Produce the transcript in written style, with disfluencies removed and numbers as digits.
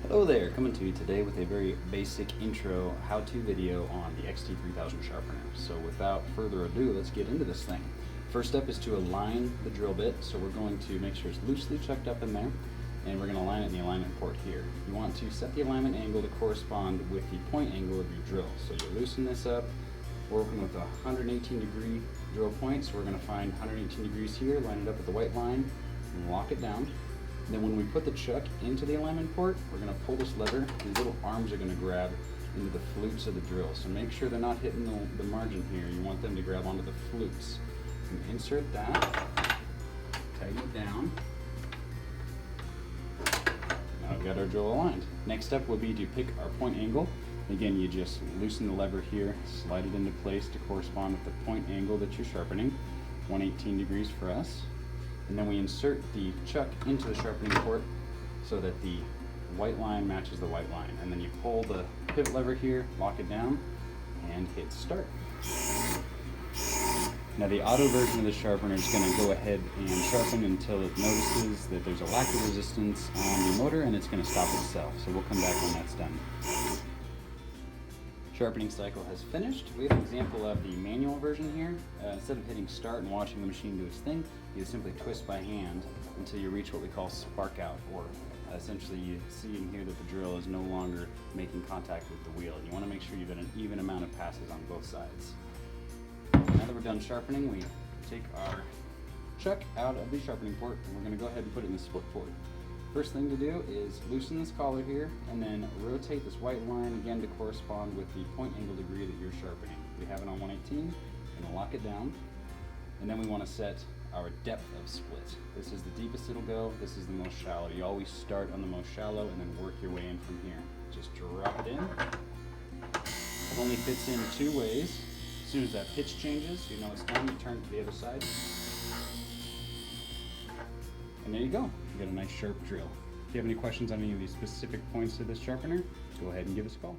Hello there, coming to you today with a very basic intro how-to video on the XT3000 Sharpener. So without further ado, let's get into this thing. First step is to align the drill bit, so we're going to make sure it's loosely chucked up in there, and we're going to align it in the alignment port here. You want to set the alignment angle to correspond with the point angle of your drill. So you loosen this up, we're working with a 118 degree drill point, so we're going to find 118 degrees here, line it up with the white line, and lock it down. Then when we put the chuck into the alignment port, we're going to pull this lever. These little arms are going to grab into the flutes of the drill. So make sure they're not hitting the margin here. You want them to grab onto the flutes. And insert that, tighten it down. Now we've got our drill aligned. Next step will be to pick our point angle. Again, you just loosen the lever here, slide it into place to correspond with the point angle that you're sharpening. 118 degrees for us. And then we insert the chuck into the sharpening port so that the white line matches the white line. And then you pull the pivot lever here, lock it down, and hit start. Now the auto version of the sharpener is going to go ahead and sharpen until it notices that there's a lack of resistance on the motor, and it's going to stop itself. So we'll come back when that's done. Sharpening cycle has finished. We have an example of the manual version here. Instead of hitting start and watching the machine do its thing, you simply twist by hand until you reach what we call spark out, or essentially you see and hear that the drill is no longer making contact with the wheel. You want to make sure you've got an even amount of passes on both sides. Now that we're done sharpening, we take our chuck out of the sharpening port, and we're going to go ahead and put it in the split port. First thing to do is loosen this collar here and then rotate this white line again to correspond with the point angle degree that you're sharpening. We have it on 118, and lock it down. And then we want to set our depth of split. This is the deepest it'll go, this is the most shallow. You always start on the most shallow and then work your way in from here. Just drop it in. It only fits in two ways. As soon as that pitch changes, you know it's time to turn to the other side. And there you go. You got a nice sharp drill. If you have any questions on any of these specific points of this sharpener, go ahead and give us a call.